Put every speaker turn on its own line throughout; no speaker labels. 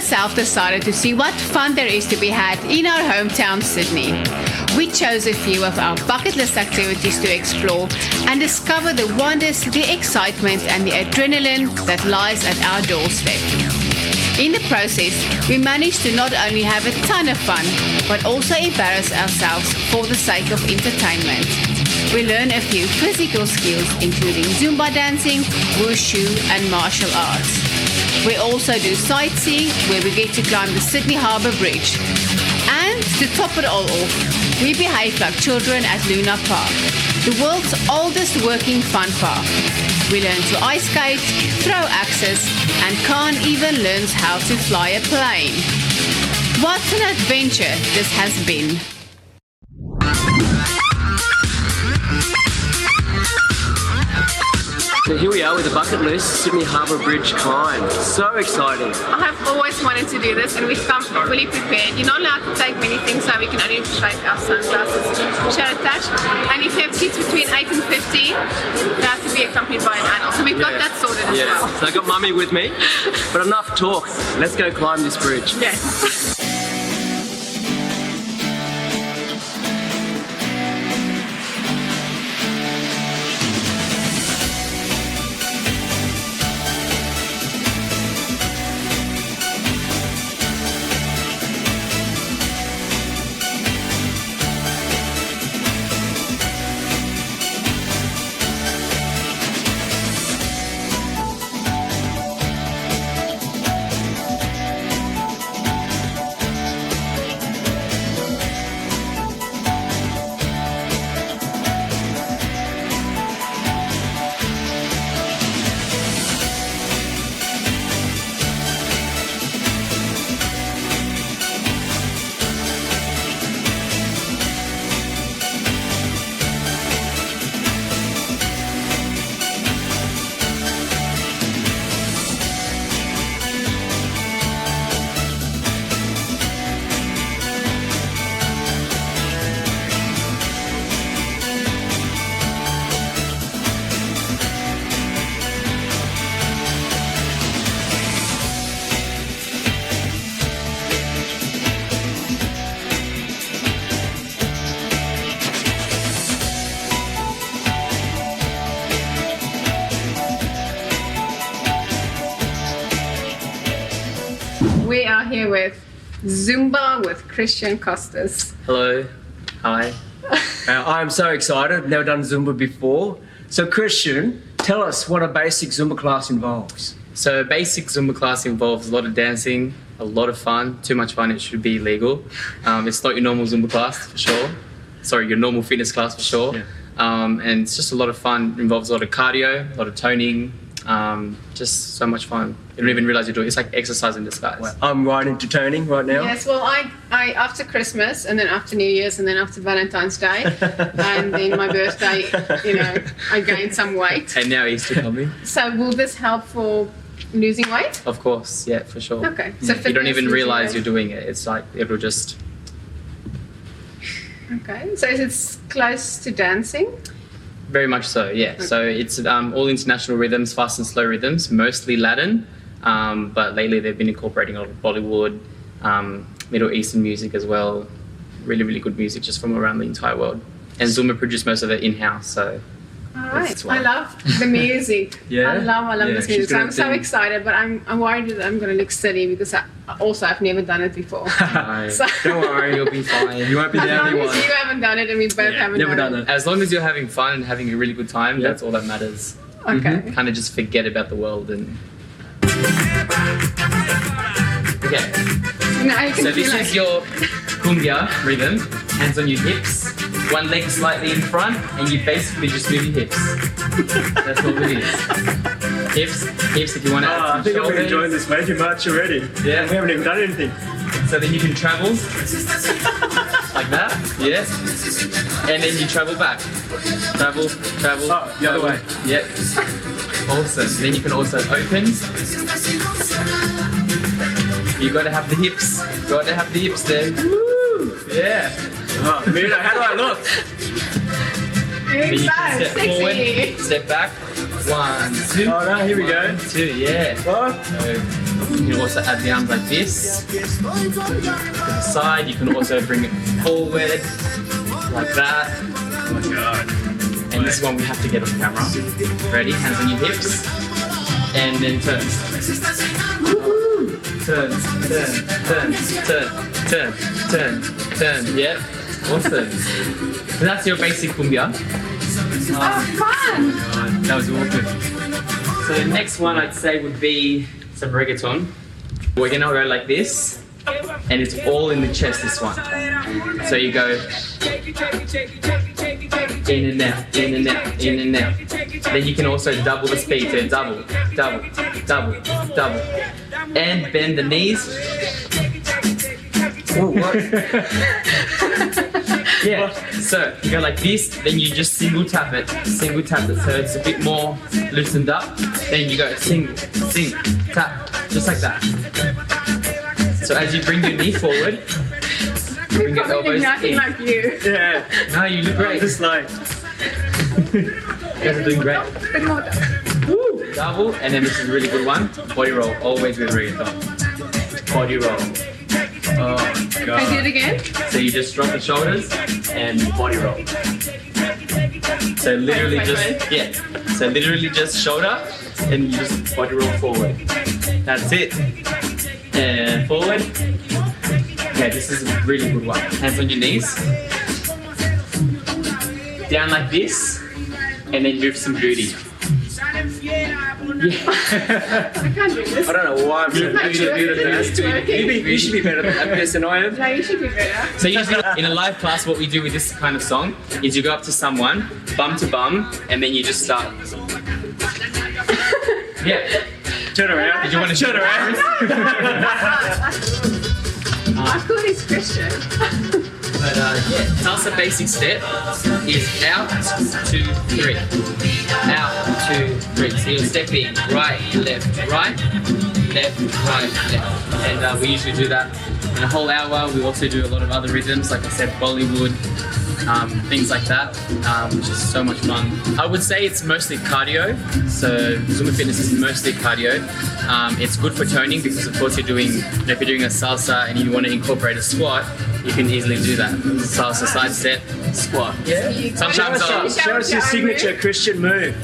myself decided to see what fun there is to be had in our hometown, Sydney. We chose a few of our bucket list activities to explore and discover the wonders, the excitement, and the adrenaline that lies at our doorstep. In the process, we managed to not only have a ton of fun, but also embarrass ourselves for the sake of entertainment. We learn a few physical skills, including Zumba dancing, wushu, and martial arts. We also do sightseeing, where we get to climb the Sydney Harbour Bridge. And to top it all off, we behave like children at Luna Park, the world's oldest working fun park. We learn to ice skate, throw axes, and Khan even learns how to fly a plane. What an adventure this has been.
So here we are with the bucket list, Sydney Harbour Bridge climb. So exciting.
I have always wanted to do this and we've come fully prepared. You're not allowed to take many things, so we can only take our sunglasses, which are attached. And if you have kids between 8 and 15, they have to be accompanied by an adult. So we've got that sorted as well.
So I got mummy with me, but enough talk. Let's go climb this bridge.
Yes. We are here with Zumba with Christian Costas.
Hello. Hi. I'm so excited. Never done Zumba before. So Christian, tell us what a basic Zumba class involves.
So a basic Zumba class involves a lot of dancing, a lot of fun. Too much fun, it should be illegal. It's not your normal Zumba class for sure. Sorry, your normal fitness class for sure.
Yeah.
And it's just a lot of fun. It involves a lot of cardio, a lot of toning, just so much fun. You don't even realize you're doing it. It's like exercise in disguise.
Well, I'm right into toning right now.
Yes, well, I after Christmas and then after New Year's and then after Valentine's Day and then my birthday, I gained some weight.
And now Easter coming.
So will this help for losing weight?
Of course, yeah, for sure.
Okay. So
You don't even realize
weight.
you're doing it. It's like, it'll just...
Okay, so is it close to dancing?
Very much so, yeah. Okay. So it's all international rhythms, fast and slow rhythms, mostly Latin, but lately they've been incorporating a lot of Bollywood, Middle Eastern music as well. Really, really good music just from around the entire world. And Zumba produced most of it in-house, so...
All right, I love the music.
Yeah?
I love this music. So I'm so excited, but I'm worried that I'm going to look silly because I've never done it before.
So, don't worry, you'll be fine.
You won't be the only one.
As long as you haven't done it and we both haven't
never
done
it.
As long as you're having fun and having a really good time, that's all that matters.
Okay.
Kind of just forget about the world and... Okay.
Now you can
So this is your cumbia rhythm. Hands on your hips, one leg slightly in front, and you basically just move your hips. That's all it is. Hips if you want to add some
I think
shoulders.
I've been enjoying this way too much already.
Yeah.
We haven't even done anything.
So then you can travel, like that, yes. And then you travel back. Travel.
Oh, the other way.
Yep. Awesome. Then you can also open. You gotta have the hips. Gotta have the hips then. Woo! Yeah.
Oh, Mina, how do I look?
Then you can
Sexy.
step forward, step back. 1, 2.
Oh no, here we go.
1, 2, yeah.
Oh.
You can also add the arms like this. To the side, you can also bring it forward, like that.
Oh my god.
And this one we have to get on camera. Ready? Hands on your hips. And then turn. Turn, turn. Yep. Awesome. So that's your basic cumbia.
Fun!
That was awesome. So the next one I'd say would be some reggaeton. We're gonna go like this, and it's all in the chest, this one. So you go in and out, in and out, in and out. Then you can also double the speed, so double, double, double, double. And bend the knees. Ooh, what? Yeah, so you go like this, then you just single tap it, so it's a bit more loosened up. Then you go single, tap, just like that. So as you bring your knee forward, you bring your elbows
Nothing
in.
like you.
Yeah.
No, you look great.
Just like.
You guys are doing great.
Bit more.
Woo! Double, and then this is a really good one. Body roll, always with reggaeton. Body roll. Oh
Can I
god.
do it again?
So you just drop the shoulders and body roll. So literally So literally just shoulder and you just body roll forward. That's it. And forward. Okay, this is a really good one. Hands on your knees. Down like this. And then move some booty.
I can't do this.
I don't know why I'm so
Like
actually good at that.
twerking.
You should be better at this than I am.
No, you should be better.
So usually in a live class, what we do with this kind of song is you go up to someone, bum to bum, and then you just start. Yeah.
Turn around.
Did you want to turn around?
I thought he's Christian.
But yeah, salsa basic step is out, 2, 3. Out, 2, 3. So you're stepping right, left, right, left, right, left. And we usually do that in a whole hour. We also do a lot of other rhythms, like I said, Bollywood, things like that, which is so much fun. I would say it's mostly cardio. So Zumba Fitness is mostly cardio. It's good for toning because of course if you're doing a salsa and you want to incorporate a squat, you can easily do that. Salsa side step, squat.
Yeah.
Sometimes
Show us your signature Christian move.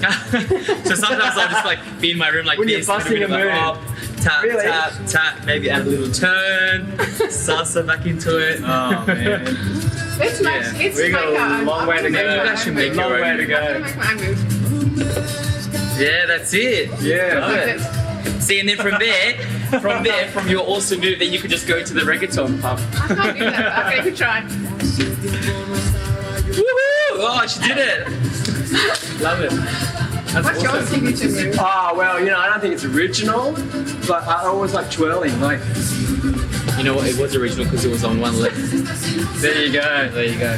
so sometimes I'll just like be in my room like
When you're
this,
busting
a bit of
a move.
up, tap,
Really?
tap, tap, maybe add a little turn, salsa back into it. Oh man.
Let's make
Yeah.
let's
We
make
got a
our own.
long way to go.
I'm gonna
You guys should make
Long
your
way
own.
to
I'm
go.
gonna make my own move.
Yeah, that's it.
Yeah.
Love it. See, and then from your awesome move, then you could just go to the reggaeton pump.
I can't do that. Okay, good try.
Woohoo! Oh, she did it. Love it. That's
What's your
awesome.
signature move?
Ah, well, you know, I don't think it's original, but I always like twirling. Like,
You know what? It was original because it was on one leg.
there you go.
There you go.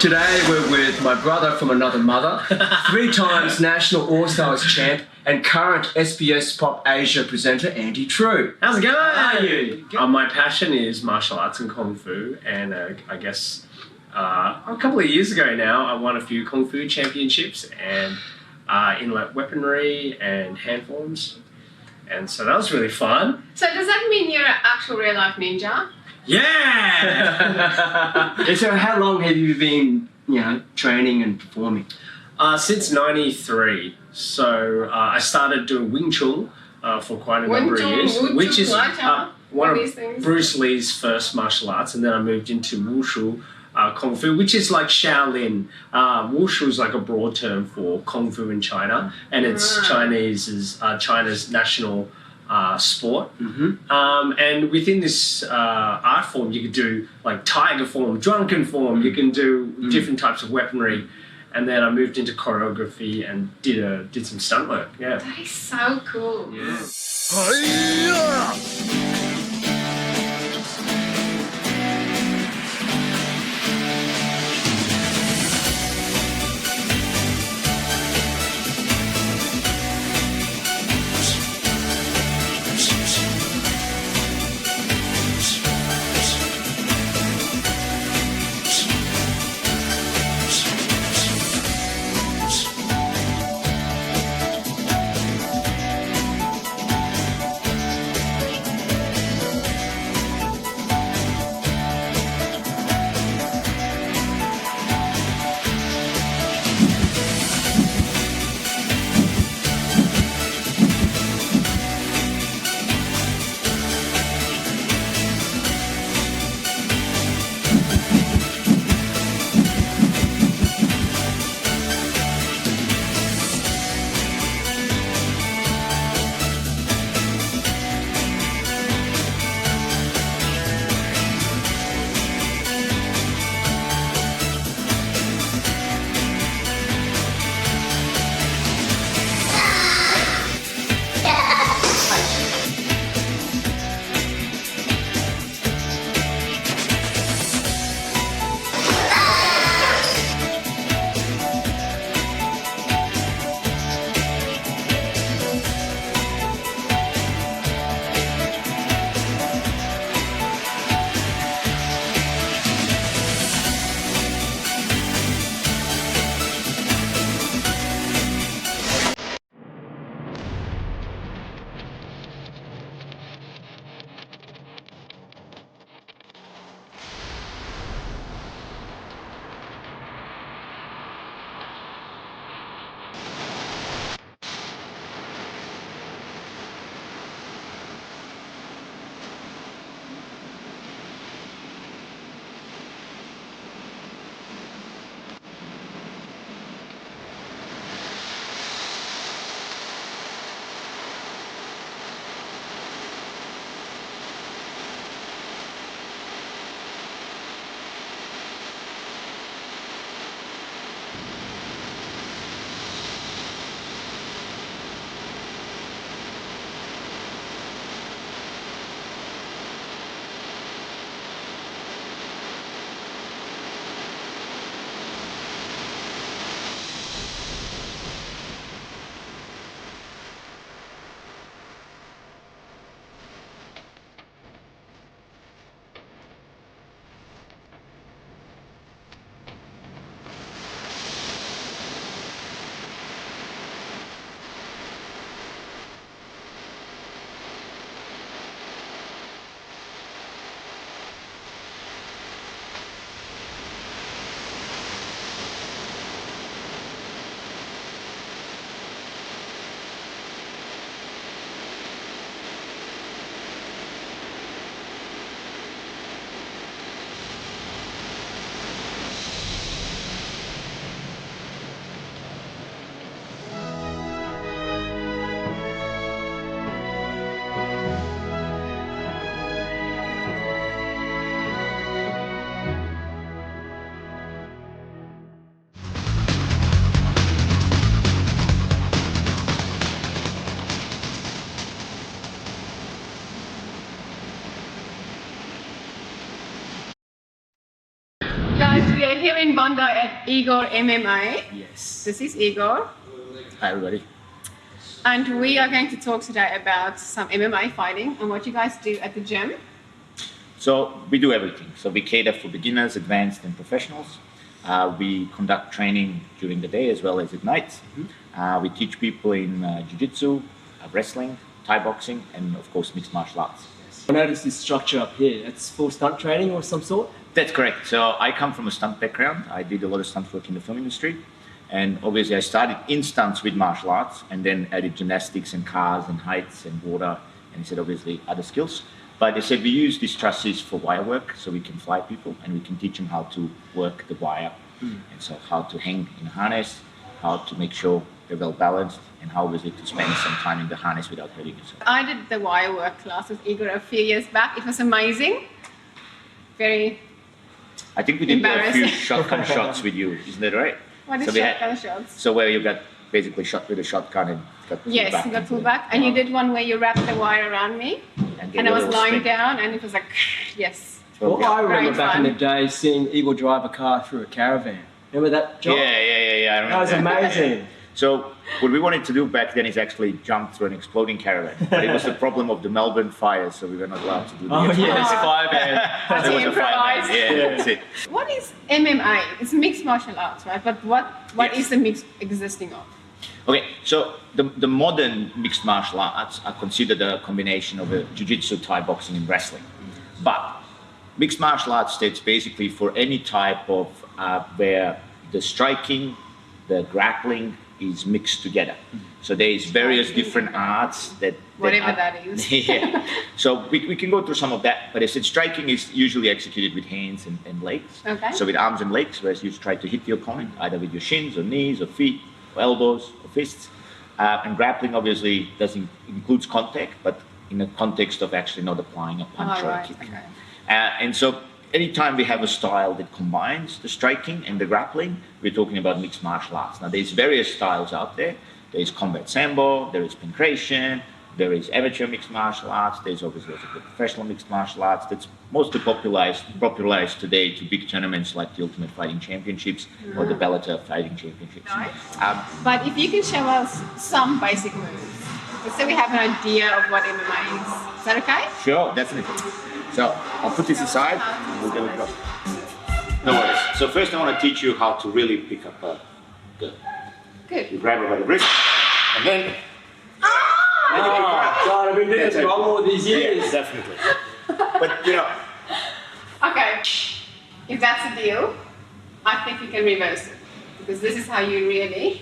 Today we're with my brother from another mother, 3 times National All-Stars champ and current SBS Pop Asia presenter Andy Trieu.
How's it going?
How are you?
My passion is martial arts and Kung Fu, and I guess a couple of years ago now I won a few Kung Fu championships and in like weaponry and hand forms, and so that was really fun.
So does that mean you're an actual real life ninja?
Yeah!
And so how long have you been, training and performing?
Since '93. So I started doing Wing Chun for quite a number of years, which is one of
these things?
Bruce Lee's first martial arts, and then I moved into Wushu Kung Fu, which is like Shaolin. Wushu is like a broad term for Kung Fu in China, and it's China's national sport. And within this art form, you could do like tiger form, drunken form. You can do different types of weaponry. And then I moved into choreography and did some stunt work. Yeah.
That is so cool.
Yeah.
in Bondi at Igor MMA.
Yes.
This is Igor.
Hi, everybody.
And we are going to talk today about some MMA fighting and what you guys do at the gym.
So we do everything. So we cater for beginners, advanced, and professionals. We conduct training during the day as well as at night. We teach people in jiu-jitsu, wrestling, Thai boxing, and of course mixed martial arts.
I noticed this structure up here. It's for stunt training or some sort?
That's correct. So I come from a stunt background. I did a lot of stunt work in the film industry. And obviously I started in stunts with martial arts and then added gymnastics and cars and heights and water and said obviously other skills. But they said we use these trusses for wire work so we can fly people and we can teach them how to work the wire. And so how to hang in a harness, how to make sure they're well balanced, and how obviously to spend some time in the harness without hurting yourself.
I did the wire work class with Igor a few years back. It was amazing. Very.
I think we did a few
Embarrassing.
shotgun shots with you, isn't that right?
What is
So we
shotgun shots?
So where you got basically shot with a shotgun and got pulled
Yes,
back
you got
into
pulled
the-
back. And you did one where you wrapped the wire around me.
gave
And I
you a
was
little
lying
spin.
down and it was like, yes.
So,
Well, I remember
Great
back in
fun.
the day seeing Eagle drive a car through a caravan. Remember that, John?
yeah. I remember
That was amazing.
So what we wanted to do back then is actually jump through an exploding caravan. But it was the problem of the Melbourne fires, so we were not allowed to do the
Oh,
exploding
yeah, it's
caravan.
fireman.
Had
So
to
it was a fireman.
improvise.
Yeah, that's it.
What is MMA? It's mixed martial arts, right? But what
Yes.
is the mix existing of?
Okay, so the modern mixed martial arts are considered a combination of a jiu-jitsu, Thai boxing, and wrestling. But mixed martial arts stands basically for any type of where the striking, the grappling is mixed together. So there is various different arts that
Whatever
are-
that is.
yeah. So we can go through some of that, but I said striking is usually executed with hands and legs.
Okay.
So with arms and legs, whereas you try to hit your opponent either with your shins or knees or feet or elbows or fists. And grappling obviously includes contact, but in the context of actually not applying a punch
Oh,
or
right,
a kick.
okay.
And so anytime we have a style that combines the striking and the grappling, we're talking about mixed martial arts. Now there's various styles out there. There's combat sambo, there is pancration, there is amateur mixed martial arts, there's obviously also the professional mixed martial arts that's mostly popularized today to big tournaments like the Ultimate Fighting Championships or the Bellator Fighting Championships.
Nice. But if you can show us some basic moves, just so we have an idea of what MMA is. Is that okay?
Sure, definitely. So I'll put this aside and we'll give it a go. No worries. So first I want to teach you how to really pick up a good. You
Good.
grab her by the wrist and then
Oh, God, I've been doing this wrong all these years.
yeah, definitely. But you know,
Okay. If that's the deal, I think you can reverse it. Because this is how you really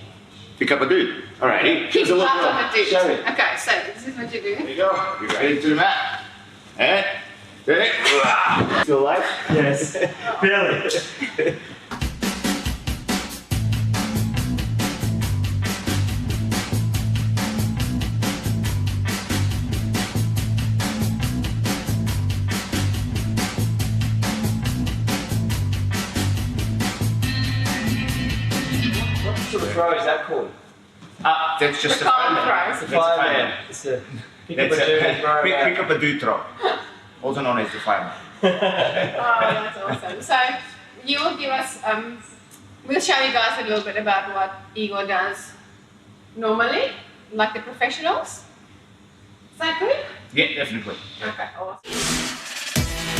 pick up a dude. Alrighty.
kick
Here's a look.
out of the dude.
Show me.
Okay, so this is what you do.
There you go. You're ready to the mat. And ready? Still alive?
Yes. Really? What sort of throw is that called?
That's just
The
a
column
fireman.
throws.
That's a fireman.
Fireman. It's a pick up
That's
a dude and
a,
throw
pick,
back.
pick up a dude throw. Also known as the fireman.
Oh, that's awesome. So you will give us, we'll show you guys a little bit about what Igor does normally, like the professionals. Is that good?
Yeah, definitely.
Okay, awesome.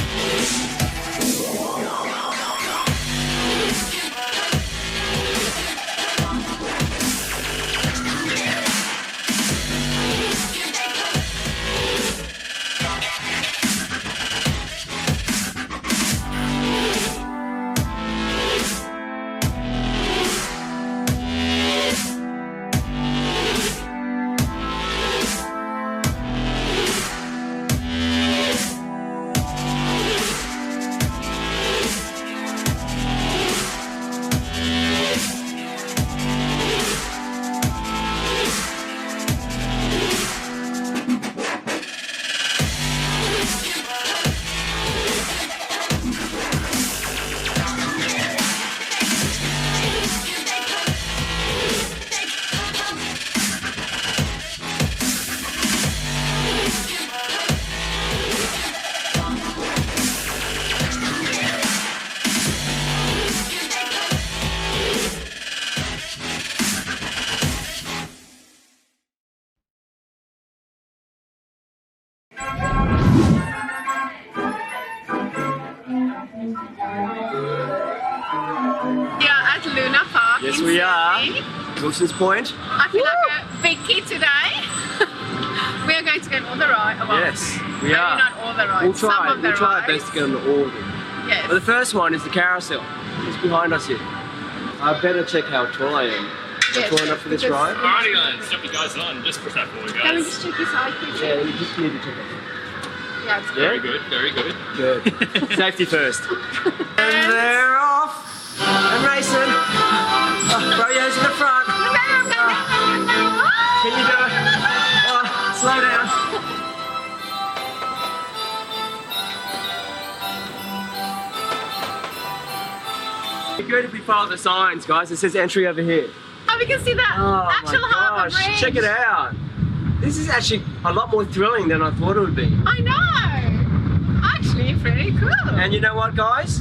Yes,
in
we are.
Sydney.
Wilson's Point.
I feel like a big kid today. We are going to get all the rides. Well,
Yes, we
maybe
are.
not all the rides.
We'll
Some
try.
of the
We'll try our
rides.
best to get on all of them.
Yes.
But the first one is the carousel. It's behind us here. I better check how tall I am. Am I
Yes,
tall enough for this
because-
ride?
Alrighty guys, jump you guys on. Just push that forward,
Can we
guys.
just check his height quickly?
Yeah, you just need to check it.
Yeah, it's
Very good, very good.
Good. Safety first. And they're off. And racing. Oh, Radio's in the front. Can you do it? Oh, slow down. It'd be good if we follow the signs, guys. It says entry over here.
Oh, we can see that
Oh
actual
my
harbour
gosh,
bridge.
check it out. This is actually a lot more thrilling than I thought it would be.
I know. Actually, pretty cool.
And you know what, guys?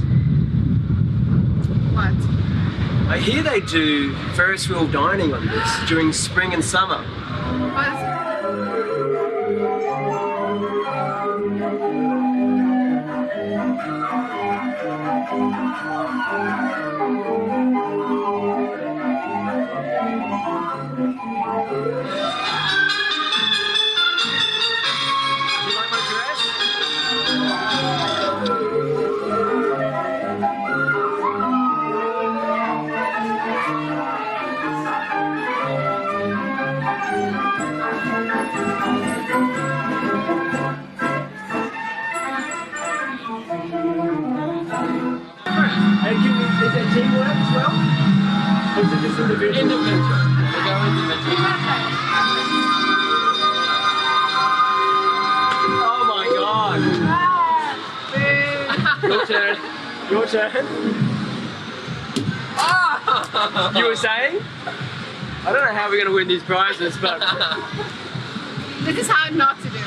What?
I hear they do Ferris wheel dining on this during spring and summer.
What is it?
Do you like my dress? And is that teamwork as well? Or is it just individual?
Individual. We'll go individual.
Oh my god! Your turn. Your turn. Ah! You were saying? I don't know how we're going to win these prizes, but
This is how not to do it.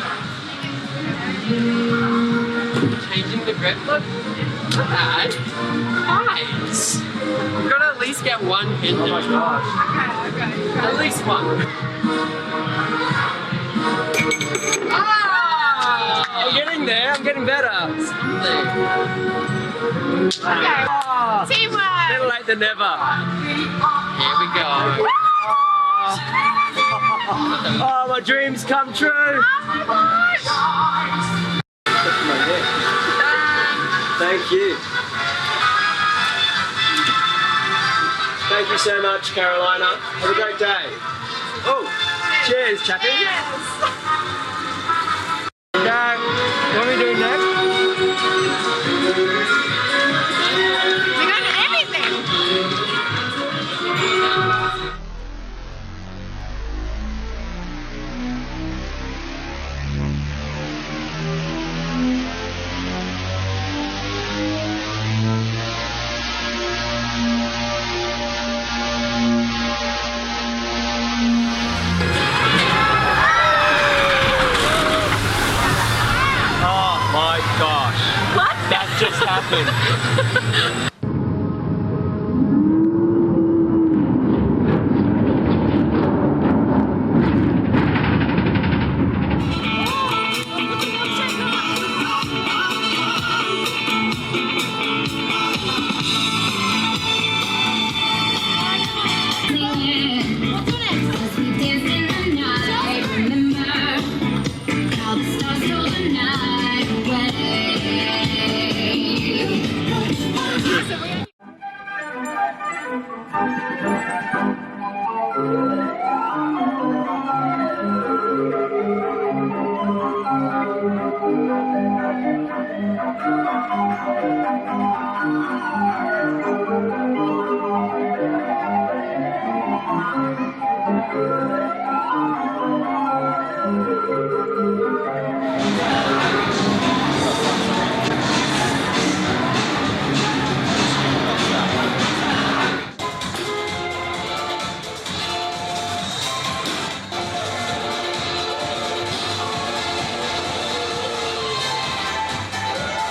Changing the grip look? Bad. Nice. We've got to at least get one hit.
oh my gosh.
Okay.
At least one. Ah!
I'm getting there. I'm getting better.
Something.
Okay.
Oh,
Teamwork.
better late than never.
Here we go.
Oh, my dreams come true.
Oh my gosh.
That's my neck. Thank you. Thank you so much, Carolina. Have a great day. Oh, cheers, chappy. Okay, what are we doing next?
We're going to everything.
Oh my gosh.
What?
That just happened.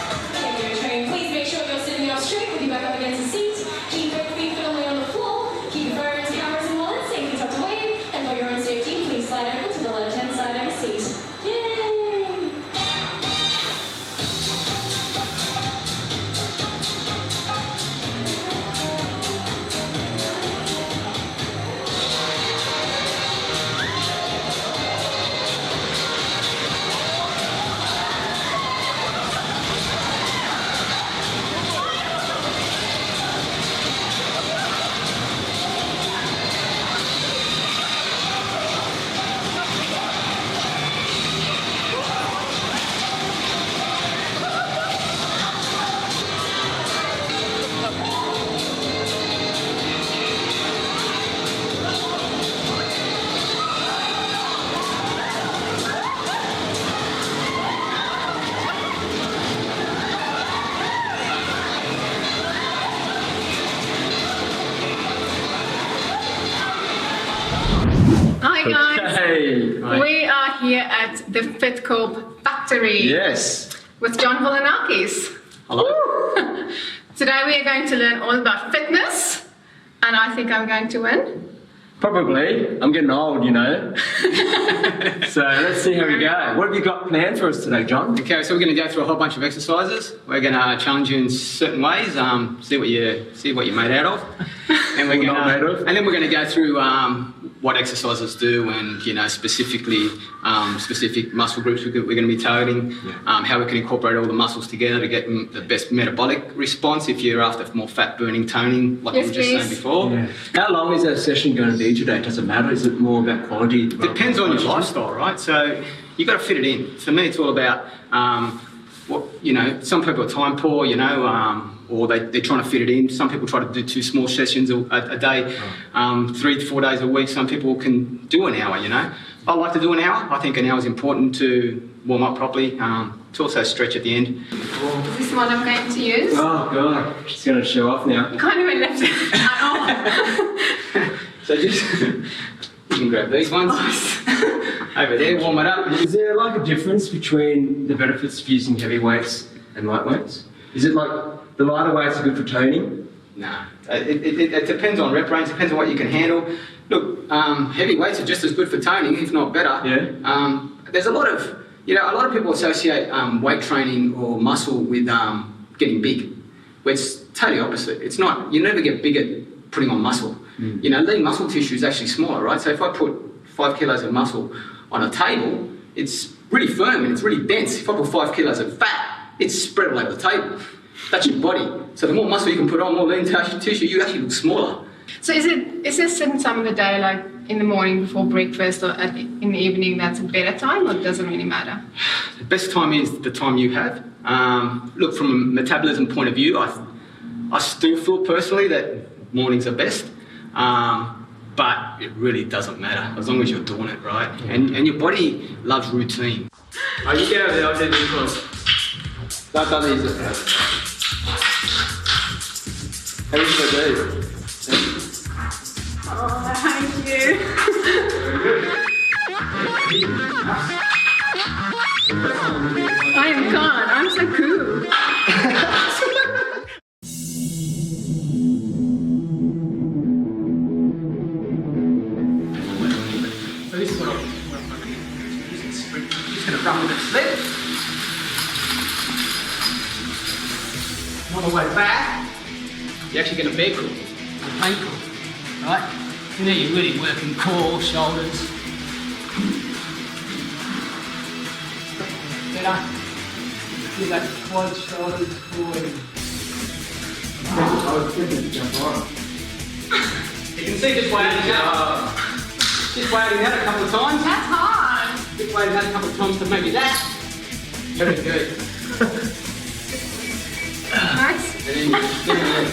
Please make sure you're sitting up straight with your back up against the seat. Keep both feet firmly on the floor. Keep your phones, cameras, and wallets safely tucked away. And for your own safety, please slide over to the left-hand side of your seat. Yay!
Hi guys,
Hey.
we are here at the FitCorp factory
Yes.
with John Volonakis.
Hello.
Today we are going to learn all about fitness, and I think I'm going to win.
Probably. I'm getting old, you know. So let's see how we go. What have you got planned for us today, John?
Okay, so we're going to go through a whole bunch of exercises. We're going to challenge you in certain ways, see what you're made out of, and we're
Not made of.
and then we're going to go through what exercises do, and specifically specific muscle groups we're going to be targeting, how we can incorporate all the muscles together to get the best metabolic response if you're after more fat burning toning, like
Yes,
we were just saying
please.
before.
Yeah. How long is that session going to be today? Does it matter? Is it more about quality?
Depends on your lifestyle, right? So you got to fit it in. For me, it's all about some people are time poor, or they're trying to fit it in. Some people try to do 2 small sessions a day, 3 to 4 days a week. Some people can do an hour, I like to do an hour. I think an hour is important to warm up properly, to also stretch at the end.
Is this what I'm going to use?
Oh God, she's going to show off now.
You can't even lift it at all.
So just, you can grab these ones over there, warm it up.
Is there like a difference between the benefits of using heavy weights and light weights? Is it like the lighter weights are good for toning?
No, it depends on rep range, depends on what you can handle. Look, heavy weights are just as good for toning, if not better.
Yeah.
There's a lot of people associate weight training or muscle with getting big, where it's totally opposite. It's not. You never get bigger putting on muscle. Lean muscle tissue is actually smaller, right? So if I put 5 kilos of muscle on a table, it's really firm and it's really dense. If I put 5 kilos of fat, it's spread all over the table. That's your body. So the more muscle you can put on, more lean tissue, you actually look smaller.
So is there a certain time of the day, like in the morning before breakfast or in the evening, that's a better time, or doesn't really matter?
The best time is the time you have. Look, from a metabolism point of view, I still feel personally that mornings are best. But it really doesn't matter as long as you're doing it right. And your body loves routine.
Oh, you get over there, I'll do this one.
That doesn't easy.
How do you do?
Oh, thank you. I am gone. I'm so cool.
So this is what I'm going to do. Just going to run with it slip. On the way back, you're actually going to bed cool and plank cool, right? And then you're really working core, shoulders. Better. Do that quad, shoulders, core.
I was thinking to jump on.
You can see just weighing out. Just weighing out a couple of times.
That's hard.
Just weighing out a couple of times to maybe that. Very good.
Nice.
And then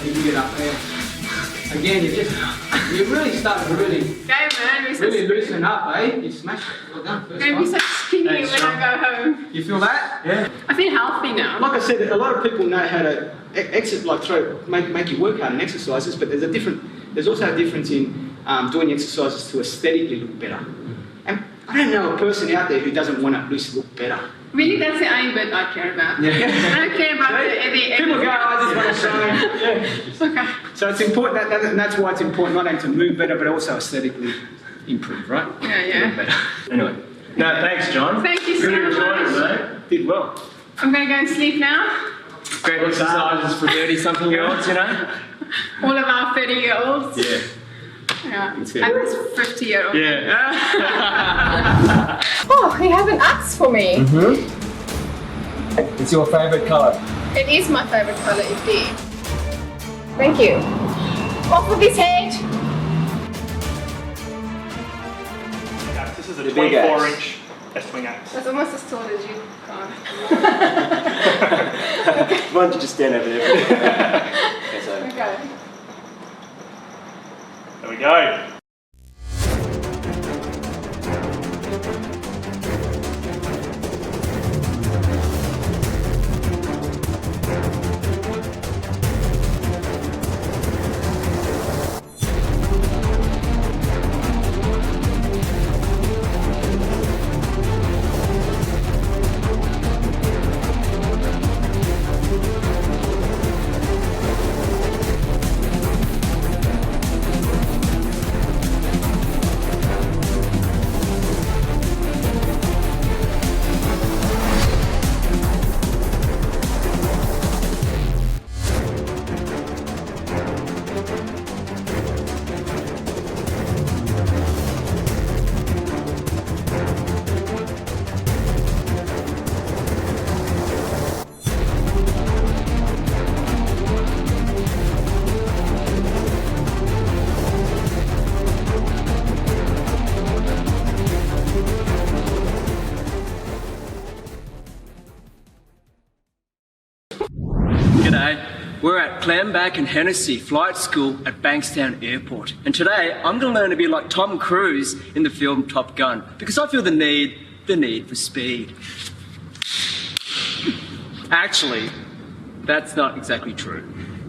you get up there. Again, you really start to really loosen up, eh? You smash it. Well done. First
I'm going to be
one.
so skinny
Thanks,
when I go home.
You feel that?
Yeah.
I feel healthy now.
Like I said, a lot of people know how to make you work hard in exercises, but there's also a difference in doing exercises to aesthetically look better. And I don't know a person out there who doesn't want to at least look better.
Really, that's the only bit I care about.
Yeah.
I don't care about the
People go, I just want to show. Yeah.
Okay.
So it's important, and that's why it's important not only to move better, but also aesthetically improve, right?
Yeah.
Better.
Anyway. No, thanks, John.
Thank you so
Really enjoyed it,
much.
mate. Did well.
I'm going to go and sleep now.
Great exercises for 30-something-year-olds,
All of our 30-year-olds.
Yeah.
Yeah. And
That's it.
this 50-year-old.
Yeah.
Oh, he has an axe for me.
It's your favourite colour.
It is my favorite color indeed. Thank you. Off with his head.
This is a
The big axe.
24-inch S-wing axe.
That's almost as tall as you, Khan.
Why don't you just stand over there?
Okay.
There we go.
at Clambake and Hennessy Flight School at Bankstown Airport. And today, I'm going to learn to be like Tom Cruise in the film Top Gun, because I feel the need for speed. Actually, that's not exactly true.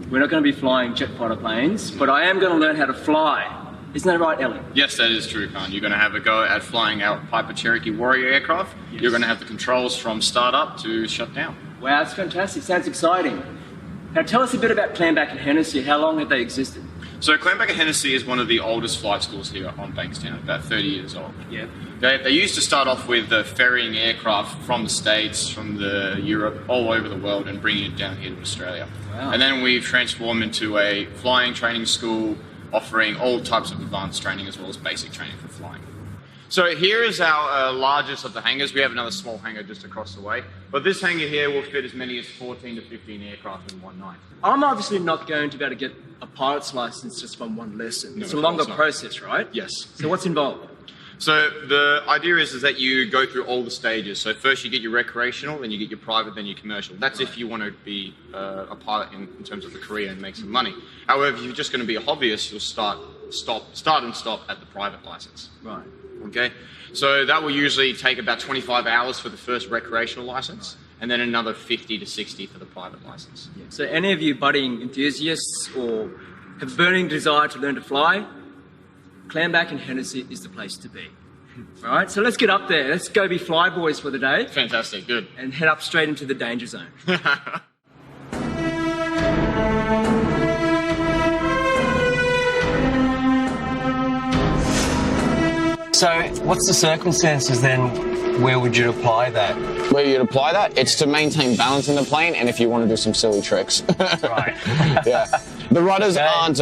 We're not going to be flying jet fighter planes, but I am going to learn how to fly. Isn't that right, Ellie?
Yes, that is true, Khanh. You're going to have a go at flying our Piper Cherokee Warrior aircraft. Yes. You're going to have the controls from start up to shut down.
Wow, that's fantastic. Sounds exciting. Now tell us a bit about Clambake and Hennessy. How long have they existed?
So Clambake and Hennessy is one of the oldest flight schools here on Bankstown, about 30 years old.
Yeah.
They used to start off with ferrying aircraft from the States, from Europe, all over the world, and bringing it down here to Australia.
Wow.
And then we've transformed into a flying training school, offering all types of advanced training as well as basic training for flying. So here is our largest of the hangars. We have another small hangar just across the way. But this hangar here will fit as many as 14 to 15 aircraft in one night.
I'm obviously not going to be able to get a pilot's license just from one lesson.
No,
it's a longer process, right?
Yes.
So what's involved?
So the idea is that you go through all the stages. So first you get your recreational, then you get your private, then your commercial. That's if you want to be a pilot in terms of the career and make some money. However, if you're just going to be a hobbyist, you'll start and stop at the private license.
Right.
Okay. So that will usually take about 25 hours for the first recreational license, and then another 50 to 60 for the private license.
Yeah. So any of you budding enthusiasts or have a burning desire to learn to fly, Clambake and Hennessy is the place to be. All right, so let's get up there. Let's go be flyboys for the day.
Fantastic, good.
And head up straight into the danger zone.
So what's the circumstances then? Where would you apply that?
Where you'd apply that? It's to maintain balance in the plane, and if you want to do some silly tricks.
Right.
Yeah. The rudders aren't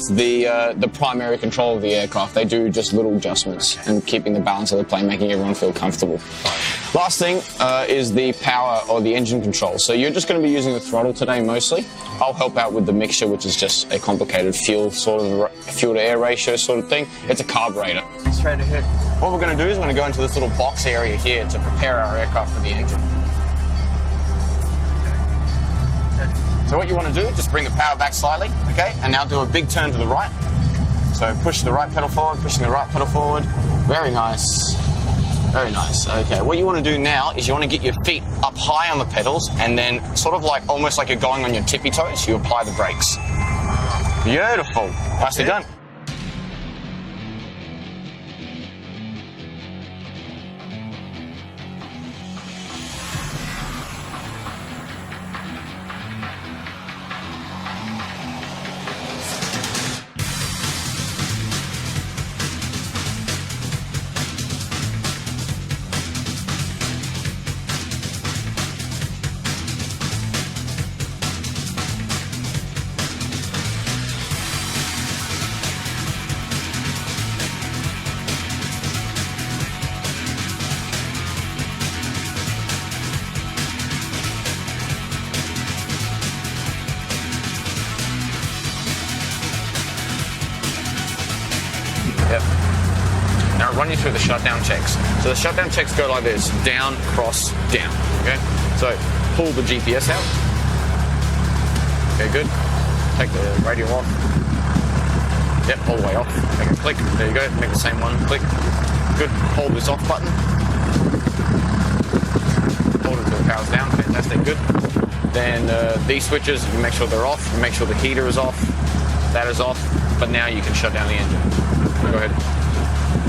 the primary control of the aircraft. They do just little adjustments and keeping the balance of the plane, making everyone feel comfortable. Last thing is the power or the engine control. So you're just going to be using the throttle today mostly. I'll help out with the mixture, which is just a complicated fuel to air ratio sort of thing. It's a carburetor.
Straight ahead.
What we're going to do is we're going to go into this little box area here to prepare our aircraft for the engine. So what you want to do, just bring the power back slightly, okay? And now do a big turn to the right. So push the right pedal forward, pushing the right pedal forward. Very nice. Very nice. Okay, what you want to do now is you want to get your feet up high on the pedals and then sort of like, almost like you're going on your tippy toes, you apply the brakes. Beautiful. Nicely done. Now I'll run you through the shutdown checks. So the shutdown checks go like this: down, cross, down. Okay. So pull the GPS out. Okay, good. Take the radio off. Yep, all the way off. Make a click. There you go. Make the same one. Click. Good. Hold this off button. Hold it until the power's down. Fantastic. Good. Then these switches, you make sure they're off. You make sure the heater is off. That is off. But now you can shut down the engine. Go ahead.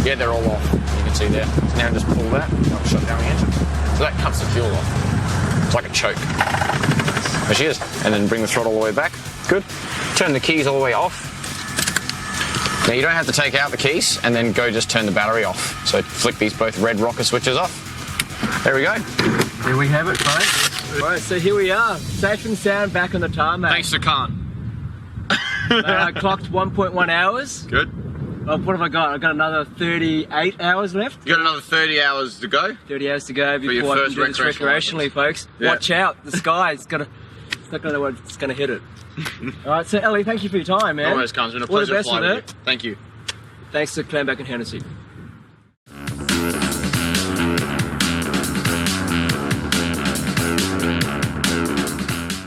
Yeah, they're all off. You can see there. So now just pull that. I'll shut down the engine. So that cuts the fuel off. It's like a choke. There she is. And then bring the throttle all the way back. Good. Turn the keys all the way off. Now you don't have to take out the keys and then go just turn the battery off. So flick these both red rocker switches off. There we go.
Here we have it, folks. All right, so here we are. Safe and sound back on the tarmac.
Thanks to Khanh.
I clocked 1.1 hours.
Good.
What have I got? I've got another 38 hours left.
You got another 30 hours to go.
30 hours to go
For your
before I
first
can do this recreationally, folks.
Yeah.
Watch out. The sky is going to... It's not going to know what it's going to hit it. All right, so Ellie, thank you for your time, man.
No worries, Khanh. It's been a
All the
pleasure
best
flying
with
with
it.
you. Thank you.
Thanks to Clambake and Hennessy.